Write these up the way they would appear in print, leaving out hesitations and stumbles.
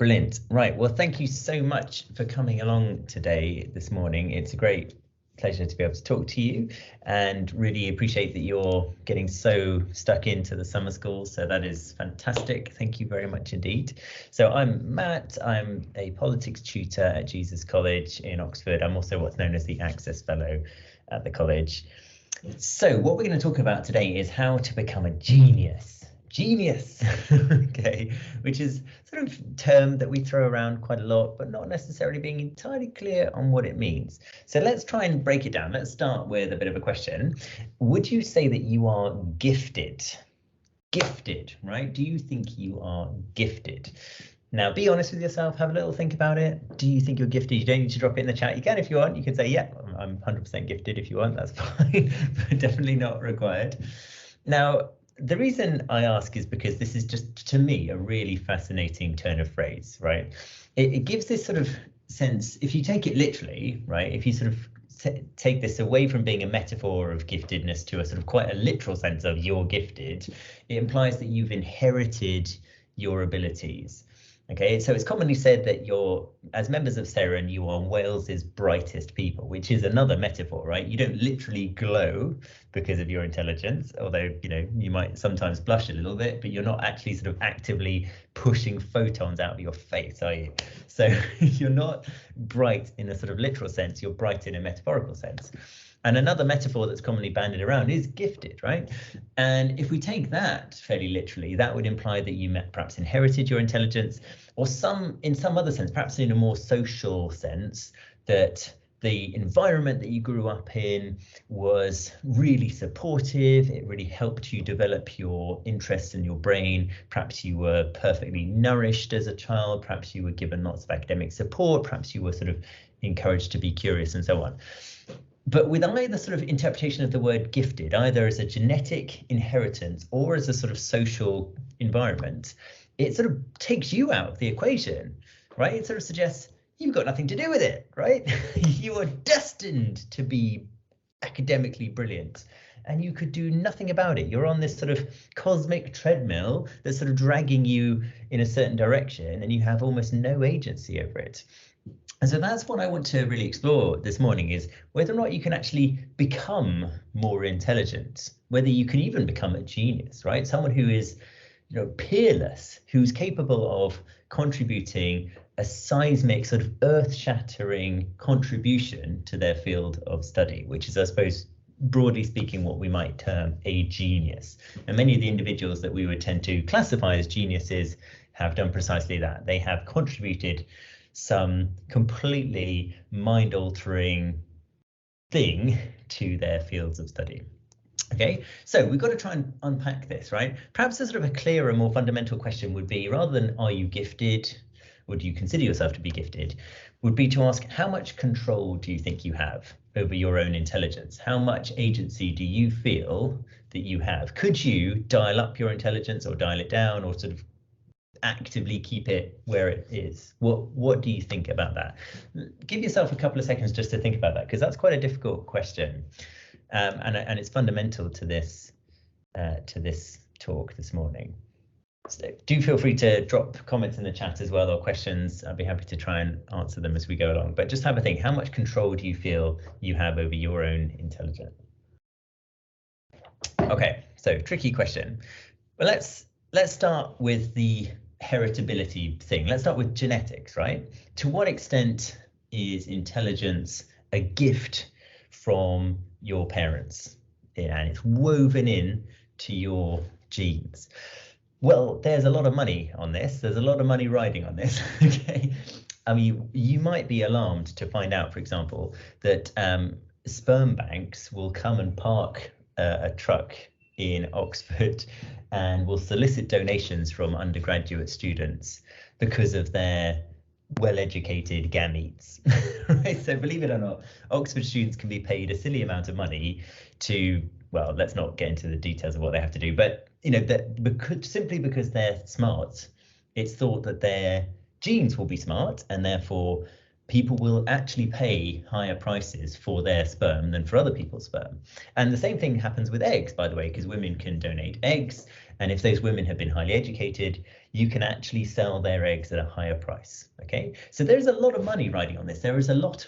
Brilliant. Right. Well, thank you so much for coming along this morning. It's a great pleasure to be able to talk to you, and really appreciate that you're getting so stuck into the summer school. So that is fantastic. Thank you very much indeed. So I'm Matt. I'm a politics tutor at Jesus College in Oxford. I'm also what's known as the Access Fellow at the college. So what we're going to talk about today is how to become a genius. Okay, which is sort of a term that we throw around quite a lot, but not necessarily being entirely clear on what it means. So let's try and break it down. Let's start with a bit of a question. Would you say that you are gifted? Gifted, right? Do you think you are gifted? Now, be honest with yourself, have a little think about it. Do you think you're gifted? You don't need to drop it in the chat. You can if you want. You can say, yeah, I'm 100% gifted if you want. That's fine, but definitely not required. Now, the reason I ask is because this is just, to me, a really fascinating turn of phrase, right? It gives this sort of sense, if you take it literally, right? If you sort of take this away from being a metaphor of giftedness to a sort of quite a literal sense of you're gifted, it implies that you've inherited your abilities. Okay, so it's commonly said that as members of Seren, you are Wales's brightest people, which is another metaphor, right? You don't literally glow because of your intelligence, although, you might sometimes blush a little bit, but you're not actually sort of actively pushing photons out of your face, are you? So you're not bright in a sort of literal sense, you're bright in a metaphorical sense. And another metaphor that's commonly bandied around is gifted, right? And if we take that fairly literally, that would imply that you perhaps inherited your intelligence, or in some other sense, perhaps in a more social sense, that the environment that you grew up in was really supportive. It really helped you develop your interests in your brain. Perhaps you were perfectly nourished as a child. Perhaps you were given lots of academic support. Perhaps you were sort of encouraged to be curious and so on. But with either sort of interpretation of the word gifted, either as a genetic inheritance or as a sort of social environment, it sort of takes you out of the equation, right? It sort of suggests you've got nothing to do with it, right? You are destined to be academically brilliant and you could do nothing about it. You're on this sort of cosmic treadmill that's sort of dragging you in a certain direction and you have almost no agency over it. And so that's what I want to really explore this morning, is whether or not you can actually become more intelligent, whether you can even become a genius, right? Someone who is, peerless, who's capable of contributing a seismic, sort of earth-shattering contribution to their field of study, which is, I suppose, broadly speaking, what we might term a genius. And many of the individuals that we would tend to classify as geniuses have done precisely that. They have contributed some completely mind-altering thing to their fields of study. Okay, so we've got to try and unpack this, right? Perhaps a sort of a clearer, more fundamental question would be, rather than are you gifted, or do you consider yourself to be gifted, would be to ask, how much control do you think you have over your own intelligence? How much agency do you feel that you have? Could you dial up your intelligence or dial it down, or sort of actively keep it where it is? What do you think about that? Give yourself a couple of seconds just to think about that, because that's quite a difficult question, and it's fundamental to this talk this morning. So do feel free to drop comments in the chat as well, or questions. I'd be happy to try and answer them as we go along, but just have a think. How much control do you feel you have over your own intelligence? Okay, so tricky question. Well, let's start with the heritability thing. Let's start with genetics, right? To what extent is intelligence a gift from your parents, and it's woven in to your genes? Well, there's a lot of money on this. There's a lot of money riding on this. Okay, I mean, you might be alarmed to find out, for example, that sperm banks will come and park a truck in Oxford and will solicit donations from undergraduate students because of their well-educated gametes. Right? So believe it or not, Oxford students can be paid a silly amount of money to, well, let's not get into the details of what they have to do, but simply because they're smart, it's thought that their genes will be smart, and therefore people will actually pay higher prices for their sperm than for other people's sperm. And the same thing happens with eggs, by the way, because women can donate eggs. And if those women have been highly educated, you can actually sell their eggs at a higher price. Okay, so there's a lot of money riding on this. There is a lot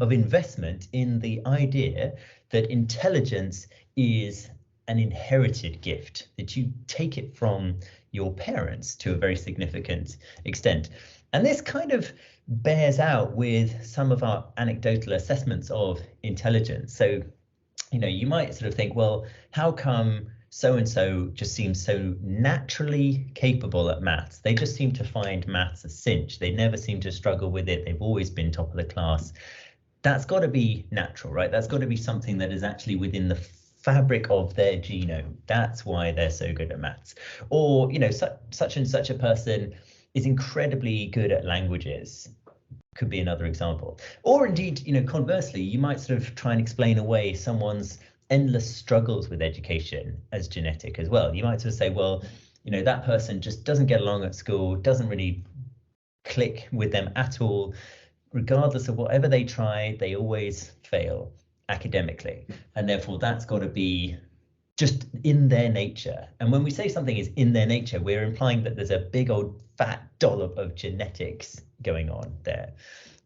of investment in the idea that intelligence is an inherited gift, that you take it from your parents to a very significant extent. And this kind of bears out with some of our anecdotal assessments of intelligence. So, you know, you might sort of think, well, how come so-and-so just seems so naturally capable at maths? They just seem to find maths a cinch. They never seem to struggle with it. They've always been top of the class. That's got to be natural, right? That's got to be something that is actually within the fabric of their genome. That's why they're so good at maths. Or, you know, such and such a person is incredibly good at languages, could be another example. Or indeed, you know, conversely, you might sort of try and explain away someone's endless struggles with education as genetic as well. You might sort of say, well, you know, that person just doesn't get along at school, doesn't really click with them at all. Regardless of whatever they try, they always fail academically. And therefore, that's got to be just in their nature. And when we say something is in their nature, we're implying that there's a big old fat dollop of genetics going on there.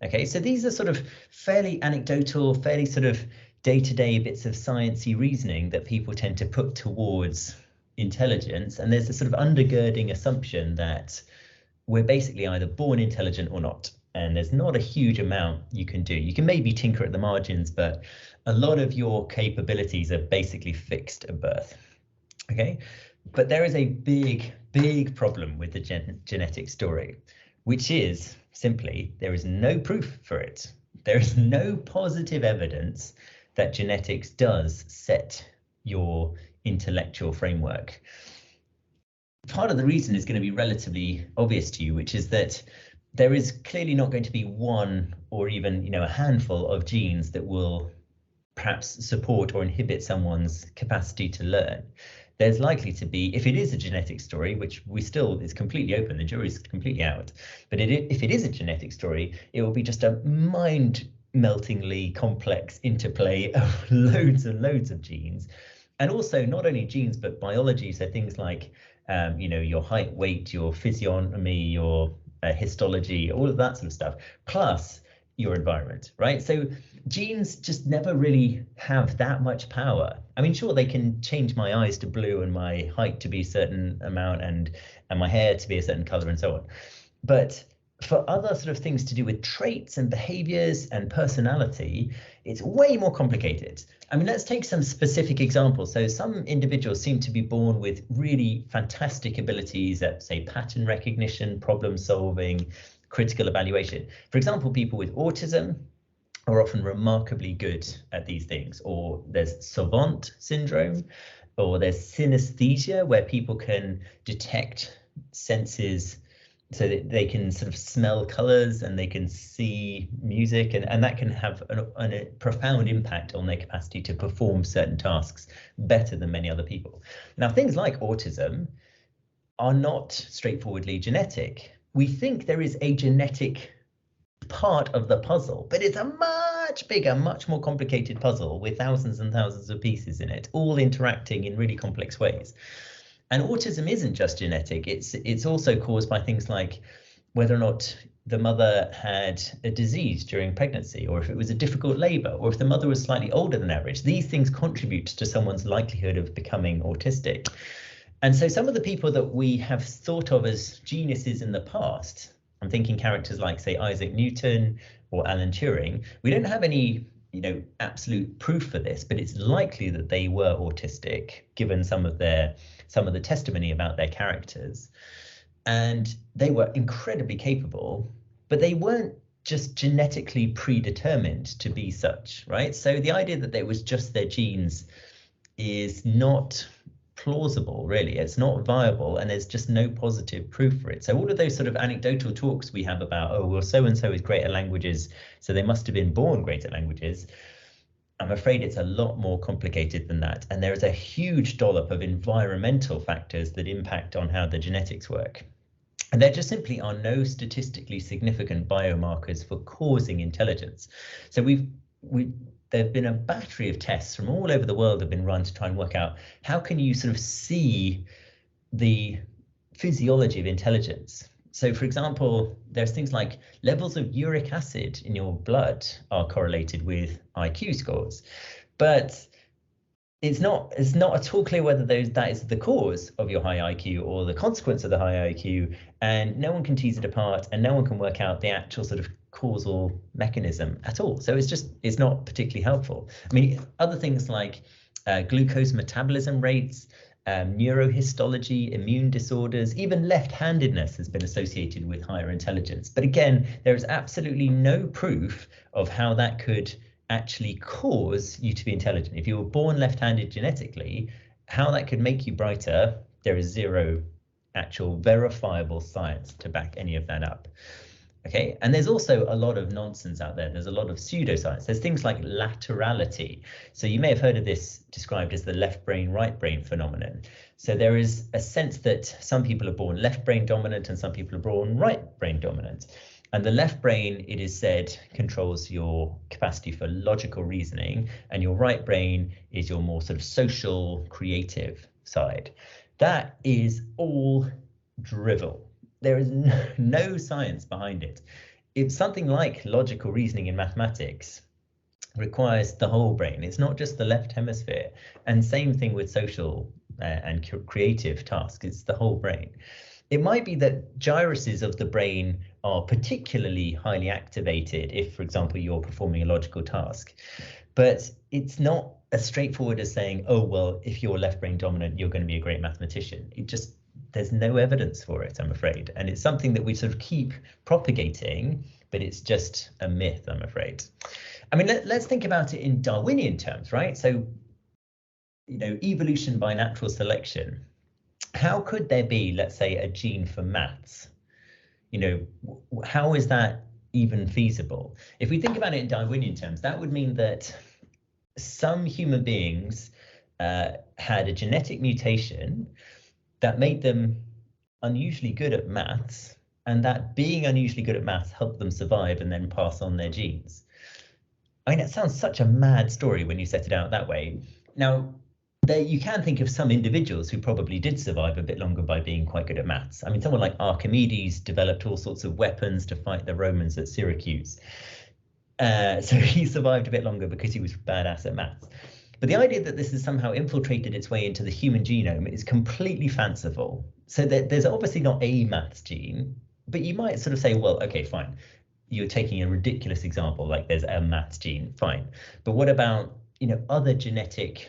Okay, so these are sort of fairly anecdotal, fairly sort of day-to-day bits of sciencey reasoning that people tend to put towards intelligence. And there's a sort of undergirding assumption that we're basically either born intelligent or not. And there's not a huge amount you can do. You can maybe tinker at the margins, but a lot of your capabilities are basically fixed at birth. Okay, but there is a big problem with the genetic story, which is simply there is no proof for it. There is no positive evidence that genetics does set your intellectual framework. Part of the reason is going to be relatively obvious to you, which is that there is clearly not going to be one or even, you know, a handful of genes that will perhaps support or inhibit someone's capacity to learn. There's likely to be, if it is a genetic story, which we still is completely open, the jury's completely out, but if it is a genetic story, it will be just a mind-meltingly complex interplay of loads and loads of genes. And also not only genes, but biology, so things like, you know, your height, weight, your physiognomy, your histology, all of that sort of stuff, plus your environment, right? So genes just never really have that much power. I mean, sure, they can change my eyes to blue and my height to be a certain amount and my hair to be a certain color and so on. But for other sort of things to do with traits and behaviors and personality, it's way more complicated. I mean, let's take some specific examples. So some individuals seem to be born with really fantastic abilities at, say, pattern recognition, problem solving, critical evaluation. For example, people with autism are often remarkably good at these things. Or there's savant syndrome, or there's synesthesia, where people can detect senses, so that they can sort of smell colors and they can see music, and that can have a profound impact on their capacity to perform certain tasks better than many other people. Now, things like autism are not straightforwardly genetic. We think there is a genetic part of the puzzle, but it's a much bigger, much more complicated puzzle with thousands and thousands of pieces in it, all interacting in really complex ways. And autism isn't just genetic, it's also caused by things like whether or not the mother had a disease during pregnancy, or if it was a difficult labor, or if the mother was slightly older than average. These things contribute to someone's likelihood of becoming autistic. And so some of the people that we have thought of as geniuses in the past, I'm thinking characters like, say, Isaac Newton or Alan Turing, we don't have any, you know, absolute proof for this, but it's likely that they were autistic, given some of the testimony about their characters. And they were incredibly capable, but they weren't just genetically predetermined to be such, right? So the idea that it was just their genes is not plausible, really. It's not viable, and there's just no positive proof for it. So all of those sort of anecdotal talks we have about, oh, well, so-and-so is great at languages, so they must have been born great at languages, I'm afraid it's a lot more complicated than that. And there is a huge dollop of environmental factors that impact on how the genetics work. And there just simply are no statistically significant biomarkers for causing intelligence. So there have been a battery of tests from all over the world have been run to try and work out how can you sort of see the physiology of intelligence. So for example, there's things like levels of uric acid in your blood are correlated with IQ scores, but it's not at all clear whether that is the cause of your high IQ or the consequence of the high IQ, and no one can tease it apart, and no one can work out the actual sort of causal mechanism at all. So it's not particularly helpful. I mean, other things like glucose metabolism rates, neurohistology, immune disorders, even left-handedness has been associated with higher intelligence. But again, there is absolutely no proof of how that could actually cause you to be intelligent. If you were born left-handed genetically, how that could make you brighter, there is zero actual verifiable science to back any of that up. Okay, and there's also a lot of nonsense out there. There's a lot of pseudoscience. There's things like laterality. So you may have heard of this described as the left brain, right brain phenomenon. So there is a sense that some people are born left brain dominant and some people are born right brain dominant. And the left brain, it is said, controls your capacity for logical reasoning, and your right brain is your more sort of social, creative side. That is all drivel. There is no science behind it. It's something like logical reasoning in mathematics requires the whole brain. It's not just the left hemisphere. And same thing with social and creative tasks. It's the whole brain. It might be that gyruses of the brain are particularly highly activated if, for example, you're performing a logical task. But it's not as straightforward as saying, oh, well, if you're left brain dominant, you're going to be a great mathematician. There's no evidence for it, I'm afraid. And it's something that we sort of keep propagating, but it's just a myth, I'm afraid. I mean, let's think about it in Darwinian terms, right? So, evolution by natural selection. How could there be, let's say, a gene for maths? How is that even feasible? If we think about it in Darwinian terms, that would mean that some human beings had a genetic mutation that made them unusually good at maths, and that being unusually good at maths helped them survive and then pass on their genes. I mean, it sounds such a mad story when you set it out that way. Now, you can think of some individuals who probably did survive a bit longer by being quite good at maths. I mean, someone like Archimedes developed all sorts of weapons to fight the Romans at Syracuse. So he survived a bit longer because he was badass at maths. But the idea that this has somehow infiltrated its way into the human genome is completely fanciful. So there's obviously not a maths gene, but you might sort of say, well, okay, fine. You're taking a ridiculous example, like there's a maths gene, fine. But what about, other genetic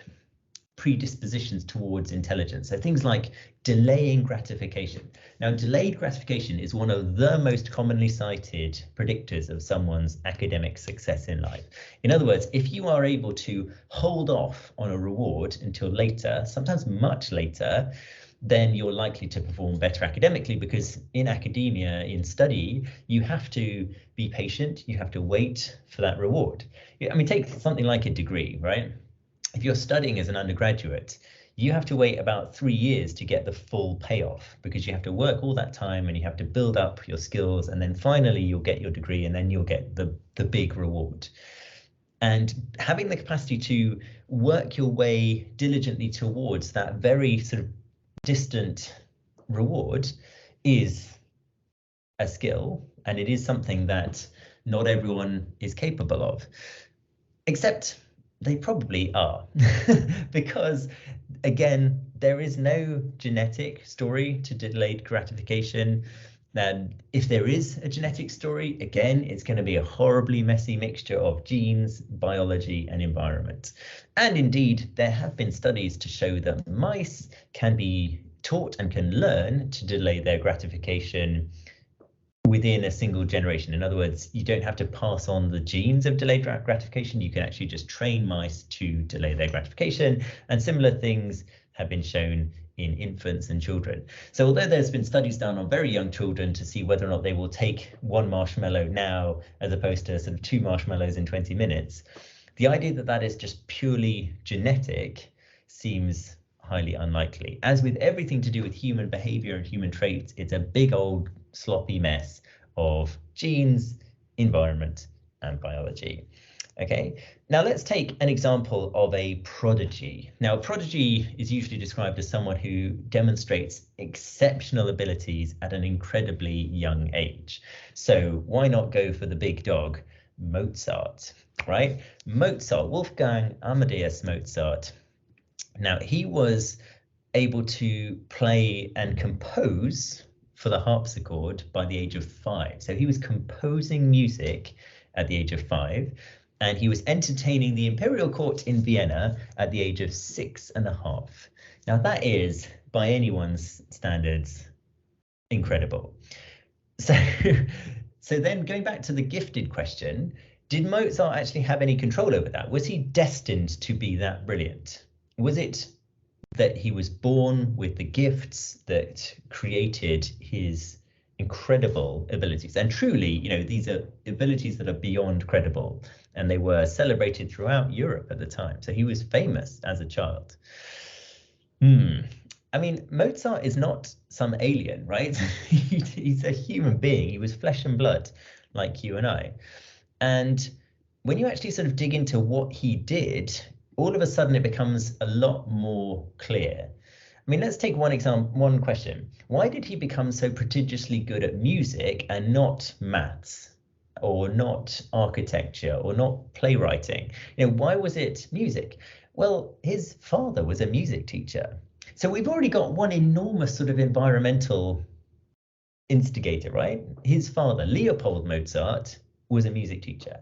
predispositions towards intelligence? So things like delaying gratification. Now, delayed gratification is one of the most commonly cited predictors of someone's academic success in life. In other words, if you are able to hold off on a reward until later, sometimes much later, then you're likely to perform better academically, because in academia, in study, you have to be patient, you have to wait for that reward. I mean, take something like a degree, right? If you're studying as an undergraduate, you have to wait about 3 years to get the full payoff, because you have to work all that time and you have to build up your skills, and then finally you'll get your degree, and then you'll get the big reward. And having the capacity to work your way diligently towards that very sort of distant reward is a skill, and it is something that not everyone is capable of, except they probably are. Because again, there is no genetic story to delayed gratification. And if there is a genetic story, again, it's going to be a horribly messy mixture of genes, biology, and environment. And indeed, there have been studies to show that mice can be taught and can learn to delay their gratification within a single generation. In other words, you don't have to pass on the genes of delayed gratification. You can actually just train mice to delay their gratification. And similar things have been shown in infants and children. So although there's been studies done on very young children to see whether or not they will take one marshmallow now as opposed to sort of 2 marshmallows in 20 minutes, the idea that that is just purely genetic seems highly unlikely. As with everything to do with human behavior and human traits, it's a big old sloppy mess of genes, environment, and biology. Okay, now let's take an example of a prodigy. Now, a prodigy is usually described as someone who demonstrates exceptional abilities at an incredibly young age. So why not go for the big dog, Mozart, right? Mozart, Wolfgang Amadeus Mozart. Now, he was able to play and compose for the harpsichord by the age of 5. So he was composing music at the age of 5. And he was entertaining the imperial court in Vienna at the age of 6.5. Now that is, by anyone's standards, incredible. So, so then going back to the gifted question, did Mozart actually have any control over that? Was he destined to be that brilliant? Was it that he was born with the gifts that created his incredible abilities? And truly, you know, these are abilities that are beyond credible, and they were celebrated throughout Europe at the time. So he was famous as a child. I mean, Mozart is not some alien, right? He's a human being. He was flesh and blood like you and I. And when you actually sort of dig into what he did, all of a sudden it becomes a lot more clear. I mean, let's take one example, one question. Why did he become so prodigiously good at music and not maths, or not architecture, or not playwriting? You know, why was it music? Well, his father was a music teacher. So we've already got one enormous sort of environmental instigator, right? His father, Leopold Mozart, was a music teacher.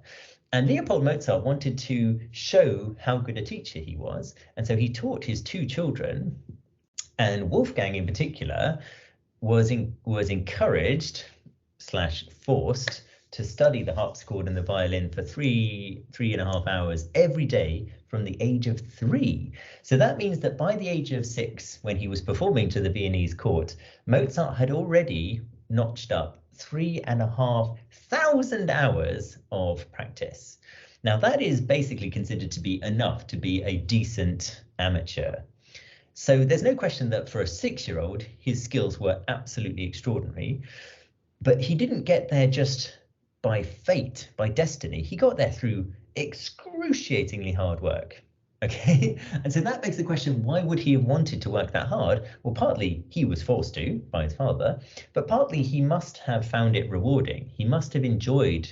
And Leopold Mozart wanted to show how good a teacher he was. And so he taught his 2 children, and Wolfgang in particular was encouraged / forced to study the harpsichord and the violin for 3.5 hours every day from the age of 3. So that means that by the age of 6, when he was performing to the Viennese court, Mozart had already notched up 3,500 hours of practice. Now that is basically considered to be enough to be a decent amateur. So there's no question that for a 6-year-old, his skills were absolutely extraordinary, but he didn't get there just by fate, by destiny. He got there through excruciatingly hard work. Okay, and so that begs the question, why would he have wanted to work that hard? Well, partly he was forced to by his father, but partly he must have found it rewarding. He must have enjoyed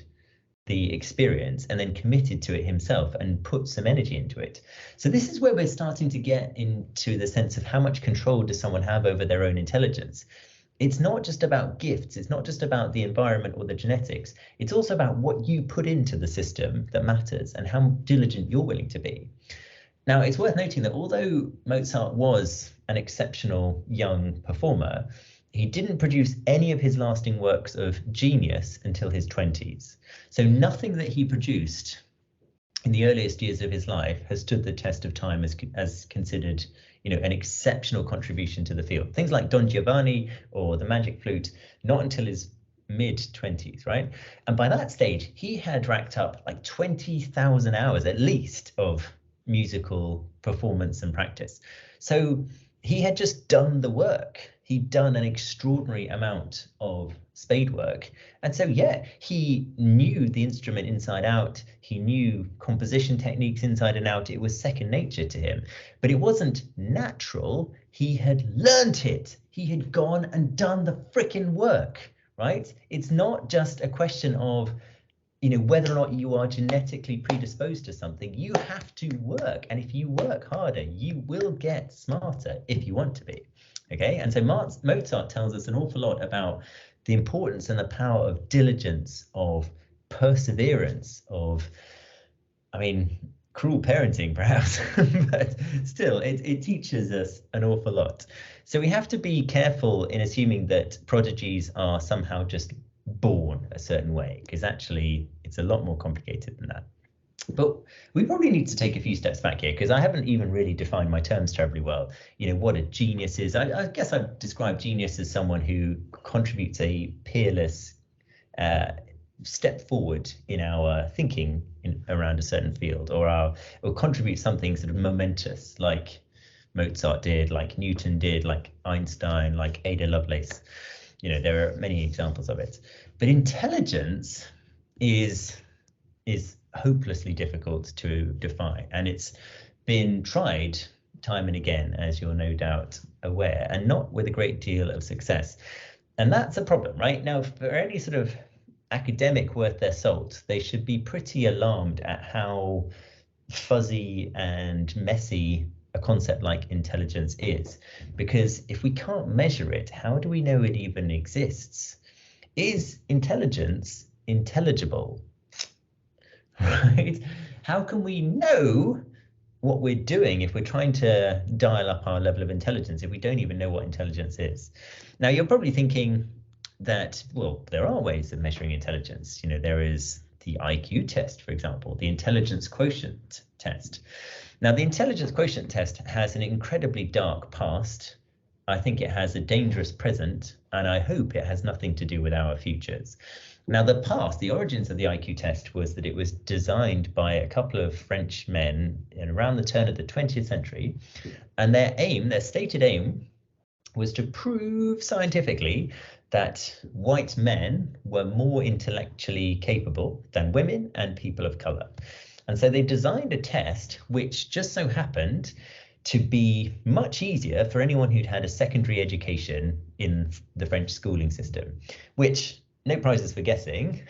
the experience and then committed to it himself and put some energy into it. So this is where we're starting to get into the sense of how much control does someone have over their own intelligence. It's not just about gifts, it's not just about the environment or the genetics, it's also about what you put into the system that matters and how diligent you're willing to be. Now, it's worth noting that although Mozart was an exceptional young performer, he didn't produce any of his lasting works of genius until his 20s. So nothing that he produced in the earliest years of his life has stood the test of time as considered, you know, an exceptional contribution to the field. Things like Don Giovanni or the Magic Flute, not until his mid-20s, right? And by that stage, he had racked up like 20,000 hours at least of musical performance and practice. So he had just done the work. He'd done an extraordinary amount of spade work. And so, yeah, he knew the instrument inside out. He knew composition techniques inside and out. It was second nature to him, but it wasn't natural. He had learned it. He had gone and done the frickin' work, right? It's not just a question of, you know, whether or not you are genetically predisposed to something. You have to work, and if you work harder, you will get smarter if you want to be. Okay, and so Mozart tells us an awful lot about the importance and the power of diligence, of perseverance, of, I mean, cruel parenting perhaps, but still it teaches us an awful lot. So we have to be careful in assuming that prodigies are somehow just born a certain way, because actually it's a lot more complicated than that. But we probably need to take a few steps back here, because I haven't even really defined my terms terribly well. You know, what a genius is. I guess I'd describe genius as someone who contributes a peerless step forward in our thinking around a certain field, or contributes something sort of momentous, like Mozart did, like Newton did, like Einstein, like Ada Lovelace. You know, there are many examples of it. But intelligence is hopelessly difficult to defy. And it's been tried time and again, as you're no doubt aware, and not with a great deal of success. And that's a problem, right? Now, for any sort of academic worth their salt, they should be pretty alarmed at how fuzzy and messy a concept like intelligence is. Because if we can't measure it, how do we know it even exists? Is intelligence intelligible? Right? How can we know what we're doing if we're trying to dial up our level of intelligence if we don't even know what intelligence is? Now, you're probably thinking that, well, there are ways of measuring intelligence. You know, there is the IQ test, for example, the intelligence quotient test. Now, the intelligence quotient test has an incredibly dark past. I think it has a dangerous present, and I hope it has nothing to do with our futures. Now, the past, the origins of the IQ test was that it was designed by a couple of French men around the turn of the 20th century. And their stated aim, was to prove scientifically that white men were more intellectually capable than women and people of color. And so they designed a test which just so happened to be much easier for anyone who'd had a secondary education in the French schooling system, which, no prizes for guessing,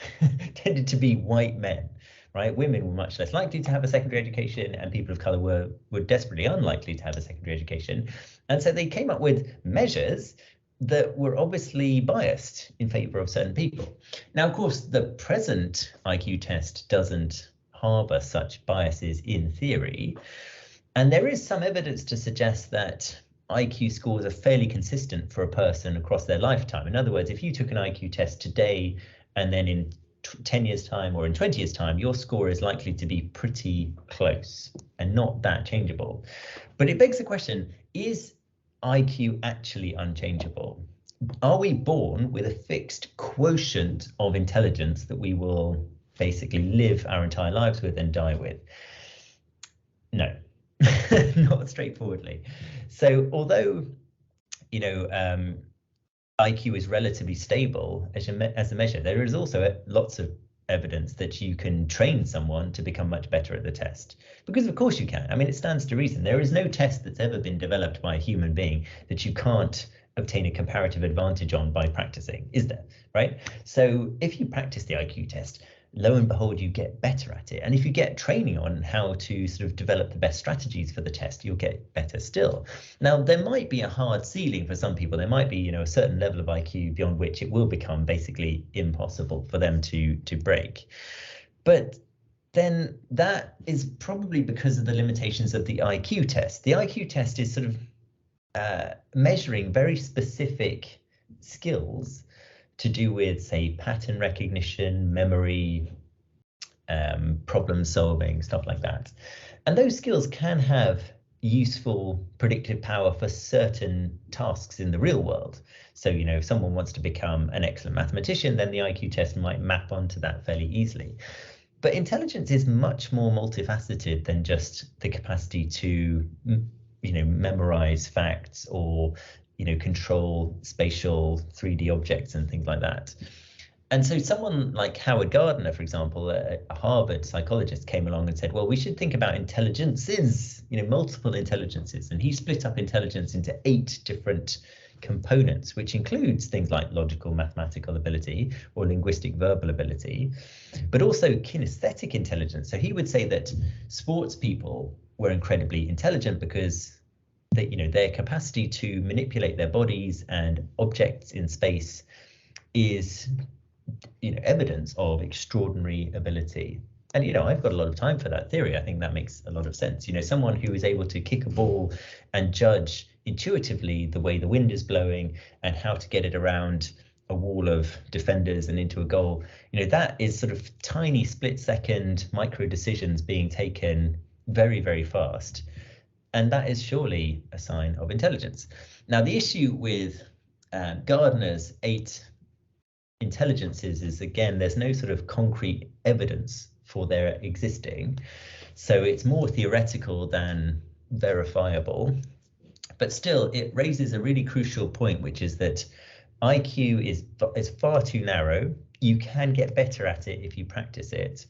tended to be white men, right? Women were much less likely to have a secondary education, and people of color were desperately unlikely to have a secondary education. And so they came up with measures that were obviously biased in favor of certain people. Now, of course, the present IQ test doesn't harbor such biases in theory. And there is some evidence to suggest that IQ scores are fairly consistent for a person across their lifetime. In other words, if you took an IQ test today and then in 10 years time or in 20 years time, your score is likely to be pretty close and not that changeable. But it begs the question, is IQ actually unchangeable? Are we born with a fixed quotient of intelligence that we will basically live our entire lives with and die with? No, not straightforwardly. So although, you know, IQ is relatively stable as a measure, there is also lots of evidence that you can train someone to become much better at the test. Because of course you can. I mean, it stands to reason. There is no test that's ever been developed by a human being that you can't obtain a comparative advantage on by practicing, is there? Right? So if you practice the IQ test, lo and behold, you get better at it. And if you get training on how to sort of develop the best strategies for the test, you'll get better still. Now, there might be a hard ceiling for some people. There might be, you know, a certain level of IQ beyond which it will become basically impossible for them to break. But then that is probably because of the limitations of the IQ test. The IQ test is sort of measuring very specific skills to do with, say, pattern recognition, memory, problem solving, stuff like that. And those skills can have useful predictive power for certain tasks in the real world. So, you know, if someone wants to become an excellent mathematician, then the IQ test might map onto that fairly easily. But intelligence is much more multifaceted than just the capacity to, you know, memorize facts or, you know, control spatial 3D objects and things like that. And so someone like Howard Gardner, for example, a Harvard psychologist, came along and said, well, we should think about intelligences, you know, multiple intelligences. And he split up intelligence into 8 different components, which includes things like logical mathematical ability or linguistic verbal ability, but also kinesthetic intelligence. So he would say that sports people were incredibly intelligent because that, you know, their capacity to manipulate their bodies and objects in space is, you know, evidence of extraordinary ability. And, you know, I've got a lot of time for that theory. I think that makes a lot of sense. You know, someone who is able to kick a ball and judge intuitively the way the wind is blowing and how to get it around a wall of defenders and into a goal, you know, that is sort of tiny split-second micro decisions being taken very, very fast. And that is surely a sign of intelligence. Now, the issue with Gardner's 8 intelligences is, again, there's no sort of concrete evidence for their existing. So it's more theoretical than verifiable. But still, it raises a really crucial point, which is that IQ is far too narrow. You can get better at it if you practice it.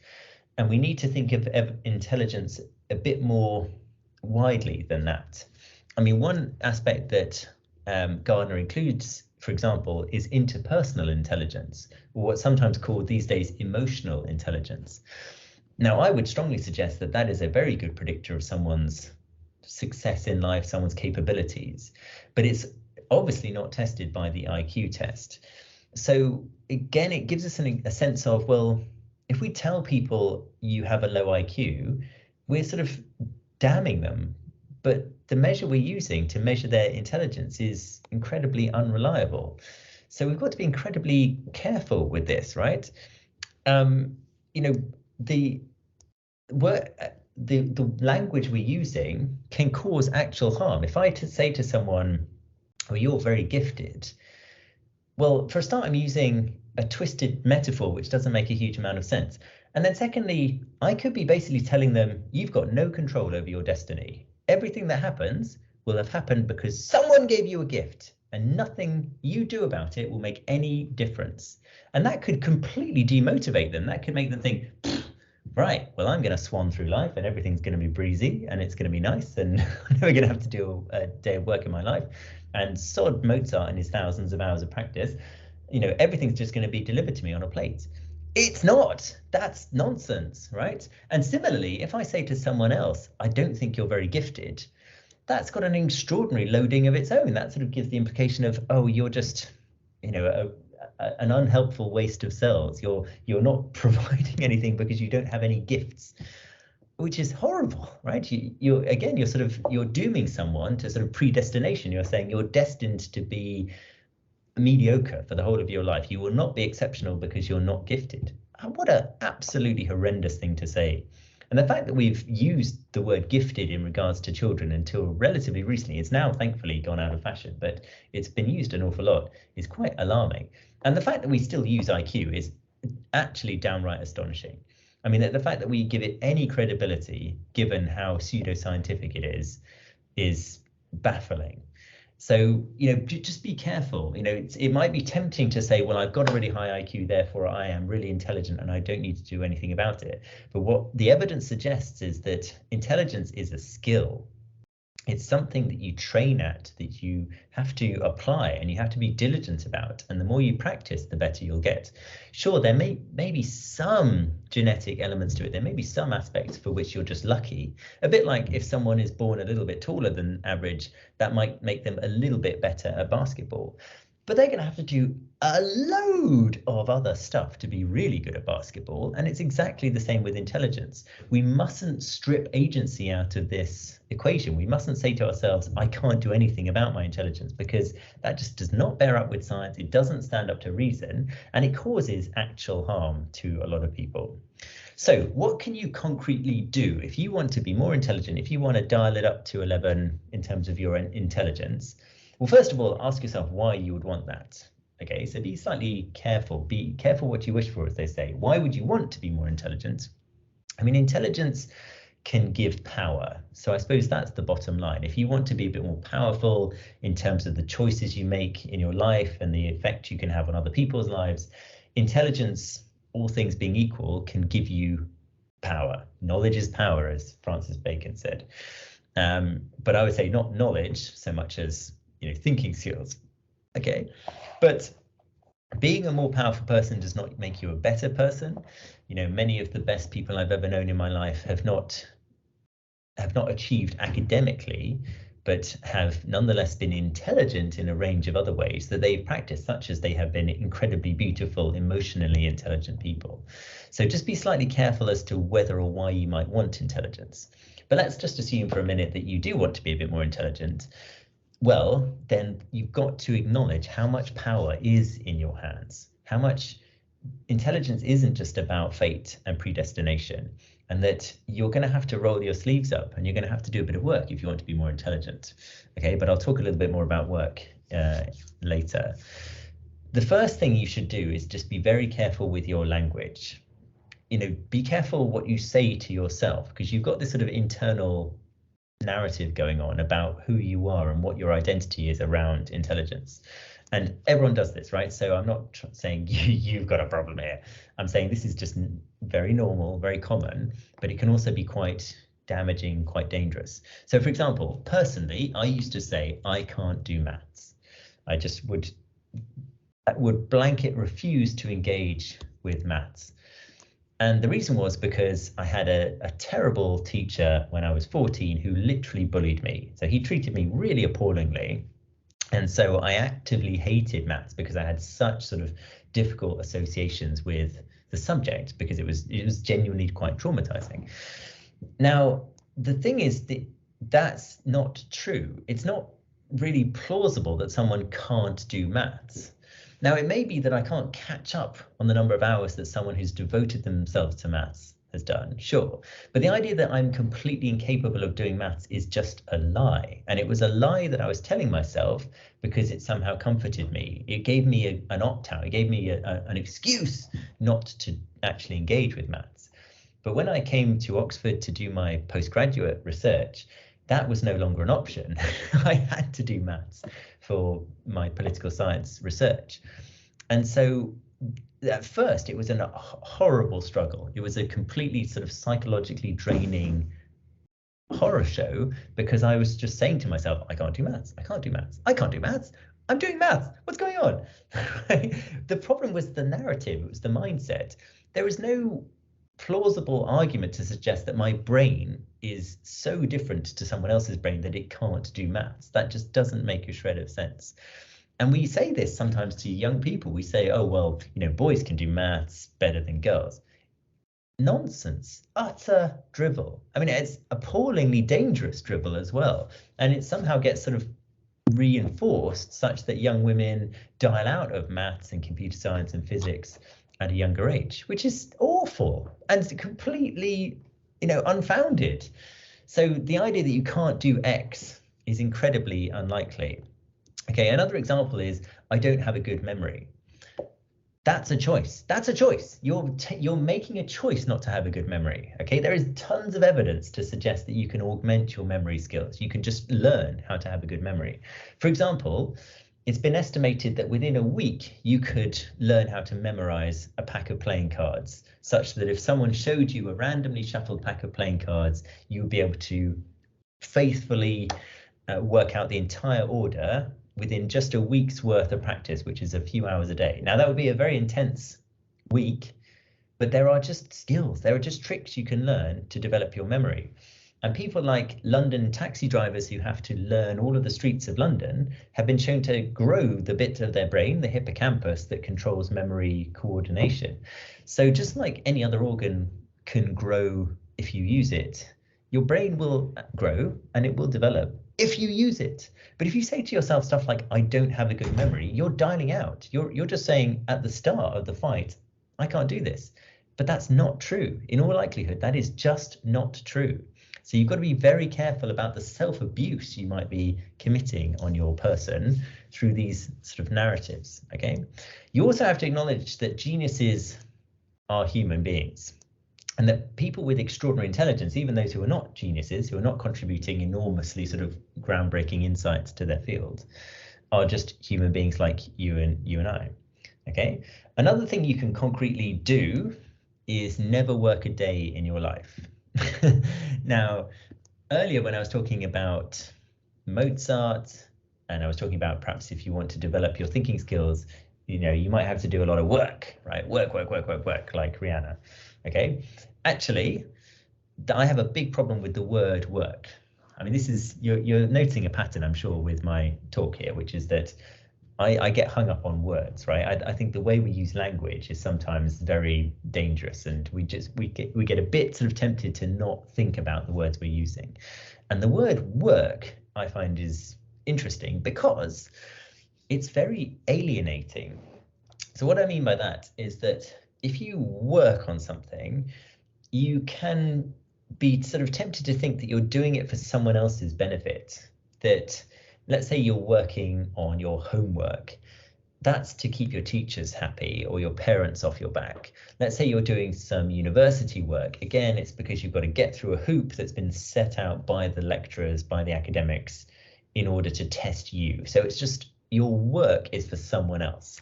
And we need to think of intelligence a bit more widely than that. I mean, one aspect that Gardner includes, for example, is interpersonal intelligence, or what's sometimes called these days emotional intelligence. Now, I would strongly suggest that that is a very good predictor of someone's success in life, someone's capabilities, but it's obviously not tested by the IQ test. So again, it gives us a sense of, well, if we tell people you have a low IQ, we're sort of damning them. But the measure we're using to measure their intelligence is incredibly unreliable. So we've got to be incredibly careful with this, right? You know, the language we're using can cause actual harm. If I say to someone, well, you're very gifted, well, for a start, I'm using a twisted metaphor which doesn't make a huge amount of sense. And then secondly, I could be basically telling them, you've got no control over your destiny. Everything that happens will have happened because someone gave you a gift, and nothing you do about it will make any difference. And that could completely demotivate them. That could make them think, right, well, I'm going to swan through life and everything's going to be breezy and it's going to be nice and I'm never going to have to do a day of work in my life. And sod Mozart and his thousands of hours of practice, you know, everything's just going to be delivered to me on a plate. It's not. That's nonsense, right? And similarly, if I say to someone else, I don't think you're very gifted, that's got an extraordinary loading of its own. That sort of gives the implication of, oh, you're just, you know, an unhelpful waste of cells. You're not providing anything because you don't have any gifts, which is horrible, right? You're dooming someone to sort of predestination. You're saying you're destined to be mediocre for the whole of your life. You will not be exceptional because you're not gifted. What an absolutely horrendous thing to say. And the fact that we've used the word gifted in regards to children until relatively recently, it's now thankfully gone out of fashion, but it's been used an awful lot, is quite alarming. And the fact that we still use IQ is actually downright astonishing. I mean, the fact that we give it any credibility, given how pseudoscientific it is baffling. So, you know, just be careful. You know, it might be tempting to say, well, I've got a really high IQ, therefore I am really intelligent and I don't need to do anything about it. But what the evidence suggests is that intelligence is a skill. It's something that you train at, that you have to apply and you have to be diligent about. And the more you practice, the better you'll get. Sure, there may be some genetic elements to it. There may be some aspects for which you're just lucky. A bit like if someone is born a little bit taller than average, that might make them a little bit better at basketball. But they're going to have to do a load of other stuff to be really good at basketball. And it's exactly the same with intelligence. We mustn't strip agency out of this equation. We mustn't say to ourselves, I can't do anything about my intelligence, because that just does not bear up with science. It doesn't stand up to reason, and it causes actual harm to a lot of people. So what can you concretely do if you want to be more intelligent, if you want to dial it up to 11 in terms of your intelligence? Well, first of all, ask yourself why you would want that. Okay, so be slightly careful. Be careful what you wish for, as they say. Why would you want to be more intelligent? I mean, intelligence can give power. So I suppose that's the bottom line. If you want to be a bit more powerful in terms of the choices you make in your life and the effect you can have on other people's lives, intelligence, all things being equal, can give you power. Knowledge is power, as Francis Bacon said. But I would say not knowledge so much as, you know, thinking skills. Okay, but being a more powerful person does not make you a better person. You know, many of the best people I've ever known in my life have not achieved academically, but have nonetheless been intelligent in a range of other ways that they've practiced, such as they have been incredibly beautiful, emotionally intelligent people. So just be slightly careful as to whether or why you might want intelligence. But let's just assume for a minute that you do want to be a bit more intelligent. Well, then you've got to acknowledge how much power is in your hands. How much intelligence isn't just about fate and predestination, and that you're going to have to roll your sleeves up and you're going to have to do a bit of work if you want to be more intelligent. Okay, but I'll talk a little bit more about work later. The first thing you should do is just be very careful with your language. You know, be careful what you say to yourself, because you've got this sort of internal narrative going on about who you are and what your identity is around intelligence. And everyone does this, right? So I'm not saying you've got a problem here. I'm saying this is just very normal, very common, but it can also be quite damaging, quite dangerous. So for example, personally, I used to say, I can't do maths. I just would blanket refuse to engage with maths. And the reason was because I had a terrible teacher when I was 14 who literally bullied me. So he treated me really appallingly. And so I actively hated maths because I had such sort of difficult associations with the subject, because it was genuinely quite traumatizing. Now, the thing is that that's not true. It's not really plausible that someone can't do maths. Now, it may be that I can't catch up on the number of hours that someone who's devoted themselves to maths has done, sure. But the idea that I'm completely incapable of doing maths is just a lie. And it was a lie that I was telling myself because it somehow comforted me. It gave me an opt-out. It gave me an excuse not to actually engage with maths. But when I came to Oxford to do my postgraduate research, that was no longer an option. I had to do maths for my political science research. And so at first, it was a horrible struggle. It was a completely sort of psychologically draining horror show, because I was just saying to myself, I can't do maths, I can't do maths, I can't do maths, I'm doing maths, what's going on? The problem was the narrative, it was the mindset. There was no plausible argument to suggest that my brain is so different to someone else's brain that it can't do maths. That just doesn't make a shred of sense. And we say this sometimes to young people. We say, oh, well, boys can do maths better than girls. Nonsense, utter drivel. I mean, it's appallingly dangerous drivel as well. And it somehow gets sort of reinforced such that young women dial out of maths and computer science and physics at a younger age, which is awful and completely, unfounded. So the idea that you can't do X is incredibly unlikely. Okay, another example is I don't have a good memory. That's a choice. That's a choice. You're making a choice not to have a good memory. Okay, there is tons of evidence to suggest that you can augment your memory skills. You can just learn how to have a good memory. For example, it's been estimated that within a week you could learn how to memorize a pack of playing cards, such that if someone showed you a randomly shuffled pack of playing cards, you would be able to faithfully work out the entire order within just a week's worth of practice, which is a few hours a day. Now, that would be a very intense week, but there are just skills, there are just tricks you can learn to develop your memory. And people like London taxi drivers who have to learn all of the streets of London have been shown to grow the bit of their brain, the hippocampus, that controls memory coordination. So just like any other organ can grow if you use it, your brain will grow and it will develop if you use it. But if you say to yourself stuff like, I don't have a good memory, you're dialing out. You're just saying at the start of the fight, I can't do this. But that's not true. In all likelihood, that is just not true. So you've got to be very careful about the self-abuse you might be committing on your person through these sort of narratives, okay? You also have to acknowledge that geniuses are human beings, and that people with extraordinary intelligence, even those who are not geniuses, who are not contributing enormously sort of groundbreaking insights to their field, are just human beings like you and I, okay? Another thing you can concretely do is never work a day in your life. Now, earlier when I was talking about Mozart, and I was talking about perhaps if you want to develop your thinking skills, you might have to do a lot of work, right? Work, like Rihanna, okay? Actually, I have a big problem with the word work. I mean, this is, you're noticing a pattern, I'm sure, with my talk here, which is that I get hung up on words, right? I think the way we use language is sometimes very dangerous, and we get a bit sort of tempted to not think about the words we're using. And the word work, I find, is interesting because it's very alienating. So what I mean by that is that if you work on something, you can be sort of tempted to think that you're doing it for someone else's benefit. That, let's say you're working on your homework, that's to keep your teachers happy or your parents off your back. Let's say you're doing some university work. Again, it's because you've got to get through a hoop that's been set out by the lecturers, by the academics, in order to test you. So it's just your work is for someone else.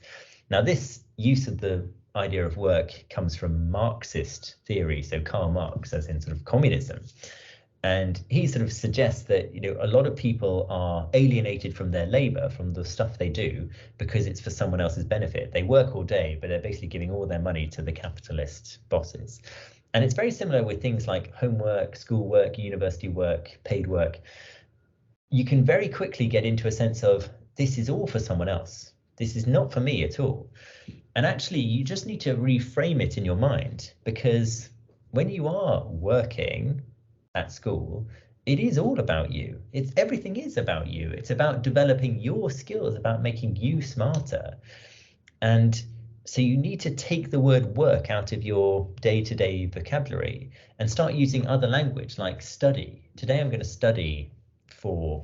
Now, this use of the idea of work comes from Marxist theory, so Karl Marx, as in sort of communism. And he sort of suggests that, you know, a lot of people are alienated from their labor, from the stuff they do, because it's for someone else's benefit. They work all day, but they're basically giving all their money to the capitalist bosses. And it's very similar with things like homework, schoolwork, university work, paid work. You can very quickly get into a sense of, this is all for someone else. This is not for me at all. And actually, you just need to reframe it in your mind, because when you are working at school, it is all about you. Everything is about you. It's about developing your skills, about making you smarter. And so you need to take the word work out of your day-to-day vocabulary and start using other language like study. Today I'm going to study for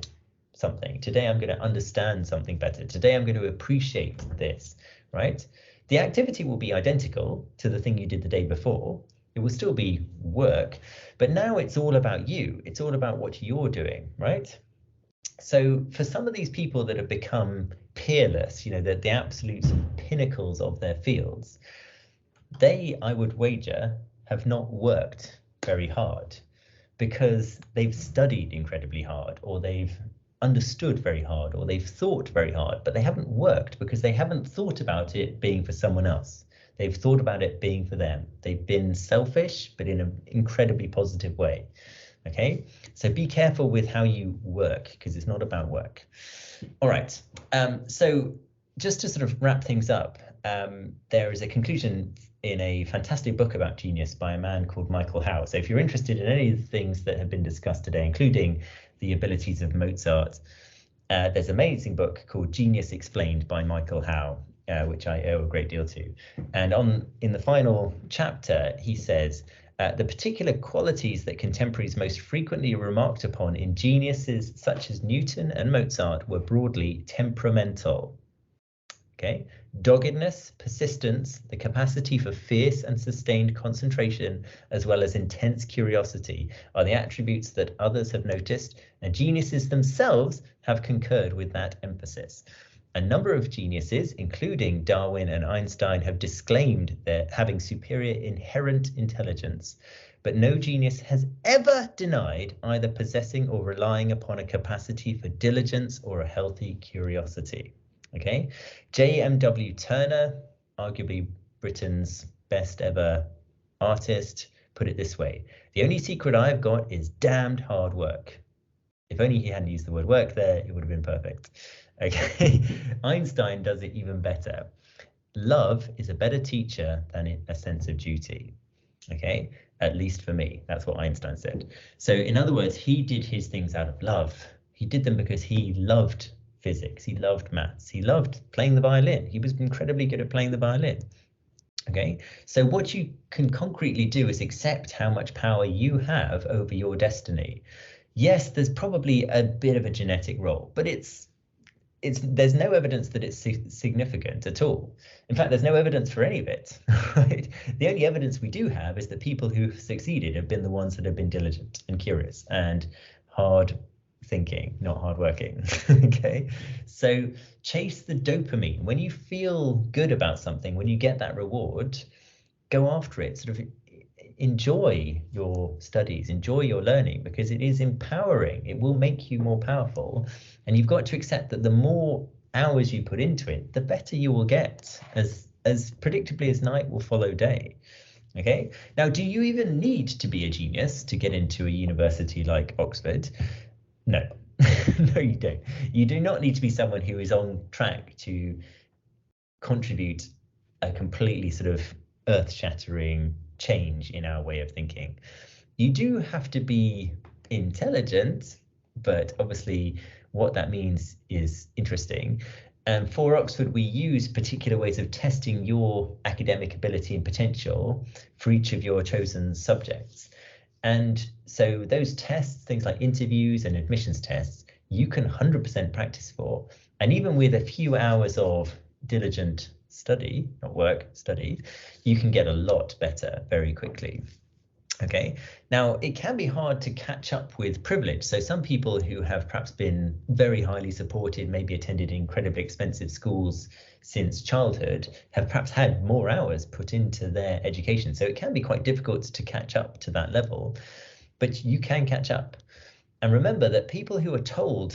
something. Today I'm going to understand something better. Today I'm going to appreciate this, right? The activity will be identical to the thing you did the day before. It will still be work, but now it's all about you. It's all about what you're doing, right? So for some of these people that have become peerless, you know, the absolute pinnacles of their fields, they, I would wager, have not worked very hard because they've studied incredibly hard, or they've understood very hard, or they've thought very hard, but they haven't worked because they haven't thought about it being for someone else. They've thought about it being for them. They've been selfish, but in an incredibly positive way. Okay, so be careful with how you work, because it's not about work. All right, so just to sort of wrap things up, there is a conclusion in a fantastic book about genius by a man called Michael Howe. So if you're interested in any of the things that have been discussed today, including the abilities of Mozart, there's an amazing book called Genius Explained by Michael Howe, which I owe a great deal to. And in the final chapter, he says, the particular qualities that contemporaries most frequently remarked upon in geniuses such as Newton and Mozart were broadly temperamental. Okay, doggedness, persistence, the capacity for fierce and sustained concentration, as well as intense curiosity, are the attributes that others have noticed, and geniuses themselves have concurred with that emphasis. A number of geniuses, including Darwin and Einstein, have disclaimed their having superior inherent intelligence, but no genius has ever denied either possessing or relying upon a capacity for diligence or a healthy curiosity. Okay, J.M.W. Turner, arguably Britain's best ever artist, put it this way: the only secret I've got is damned hard work. If only he hadn't used the word work there, it would have been perfect. Okay, Einstein does it even better. Love is a better teacher than a sense of duty. Okay, at least for me, that's what Einstein said. So in other words, he did his things out of love. He did them because he loved physics, he loved maths, he loved playing the violin. He was incredibly good at playing the violin. Okay, so what you can concretely do is accept how much power you have over your destiny. Yes, there's probably a bit of a genetic role, but there's no evidence that it's significant at all. In fact, there's no evidence for any of it, right? The only evidence we do have is that people who've succeeded have been the ones that have been diligent and curious and hard thinking, not hardworking. Okay, so chase the dopamine. When you feel good about something, when you get that reward, go after it. Sort of enjoy your studies, enjoy your learning, because it is empowering. It will make you more powerful, and you've got to accept that the more hours you put into it, the better you will get, as predictably as night will follow day. Okay, now, do you even need to be a genius to get into a university like Oxford? No, no, you don't. You do not need to be someone who is on track to contribute a completely sort of earth-shattering change in our way of thinking. You do have to be intelligent, but obviously what that means is interesting. And for Oxford, we use particular ways of testing your academic ability and potential for each of your chosen subjects. And so those tests, things like interviews and admissions tests, you can 100% practice for. And even with a few hours of diligent study, not work, study, you can get a lot better very quickly. Okay, now it can be hard to catch up with privilege. So some people who have perhaps been very highly supported, maybe attended incredibly expensive schools since childhood, have perhaps had more hours put into their education. So it can be quite difficult to catch up to that level, but you can catch up. And remember that people who are told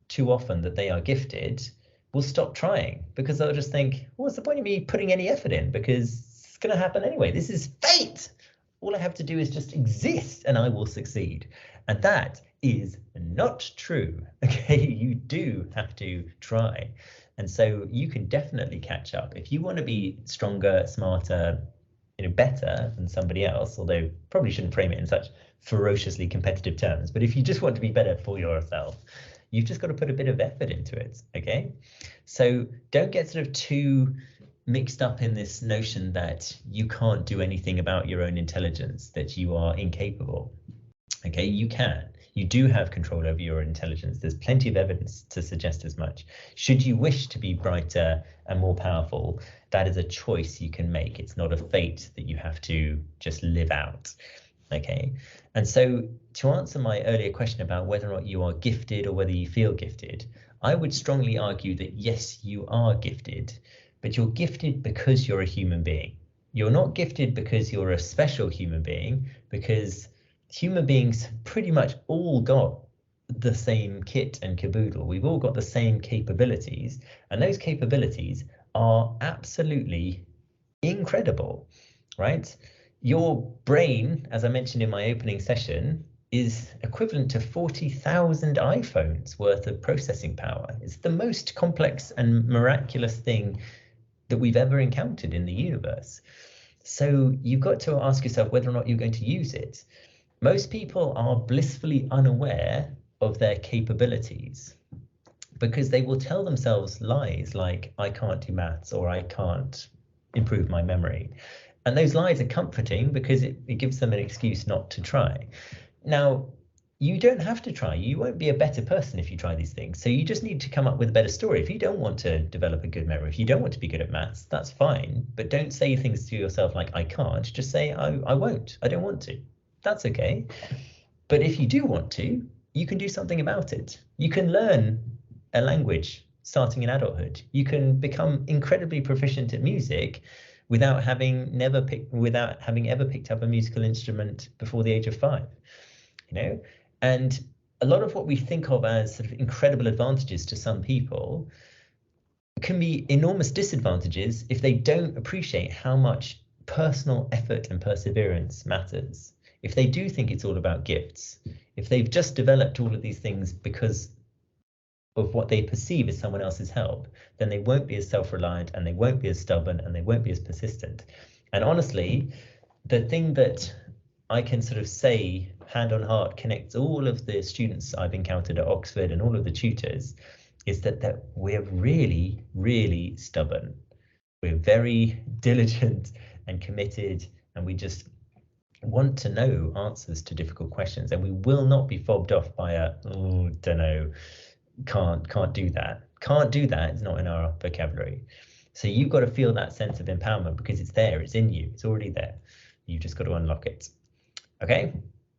too often that they are gifted will stop trying, because they'll just think, what's the point of me putting any effort in? Because it's going to happen anyway. This is fate. All I have to do is just exist and I will succeed. And that is not true. Okay, you do have to try. And so you can definitely catch up. If you want to be stronger, smarter, better than somebody else, although probably shouldn't frame it in such ferociously competitive terms, but if you just want to be better for yourself, you've just got to put a bit of effort into it. Okay, so don't get sort of too mixed up in this notion that you can't do anything about your own intelligence, that you are incapable. Okay, you can. You do have control over your intelligence. There's plenty of evidence to suggest as much. Should you wish to be brighter and more powerful, that is a choice you can make. It's not a fate that you have to just live out. Okay, and so to answer my earlier question about whether or not you are gifted or whether you feel gifted, I would strongly argue that yes, you are gifted, but you're gifted because you're a human being. You're not gifted because you're a special human being, because human beings pretty much all got the same kit and caboodle. We've all got the same capabilities, and those capabilities are absolutely incredible, right? Your brain, as I mentioned in my opening session, is equivalent to 40,000 iPhones worth of processing power. It's the most complex and miraculous thing that we've ever encountered in the universe. So you've got to ask yourself whether or not you're going to use it. Most people are blissfully unaware of their capabilities because they will tell themselves lies like, I can't do maths, or I can't improve my memory. And those lies are comforting because it gives them an excuse not to try. Now, you don't have to try. You won't be a better person if you try these things. So you just need to come up with a better story. If you don't want to develop a good memory, if you don't want to be good at maths, that's fine. But don't say things to yourself like, I can't. Just say, I won't. I don't want to. That's okay. But if you do want to, you can do something about it. You can learn a language starting in adulthood. You can become incredibly proficient at music without having ever picked up a musical instrument before the age of 5. And a lot of what we think of as sort of incredible advantages to some people can be enormous disadvantages if they don't appreciate how much personal effort and perseverance matters. If they do think it's all about gifts, if they've just developed all of these things because of what they perceive as someone else's help, then they won't be as self-reliant, and they won't be as stubborn, and they won't be as persistent. And honestly, the thing that I can sort of say hand on heart connects all of the students I've encountered at Oxford and all of the tutors is that we're really, really stubborn. We're very diligent and committed, and we just want to know answers to difficult questions, and we will not be fobbed off by don't know, can't do that. Can't do that is not in our vocabulary. So you've got to feel that sense of empowerment because it's there, it's in you, it's already there. You've just got to unlock it. Okay,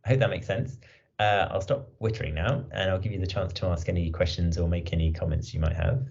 I hope that makes sense. I'll stop wittering now, and I'll give you the chance to ask any questions or make any comments you might have.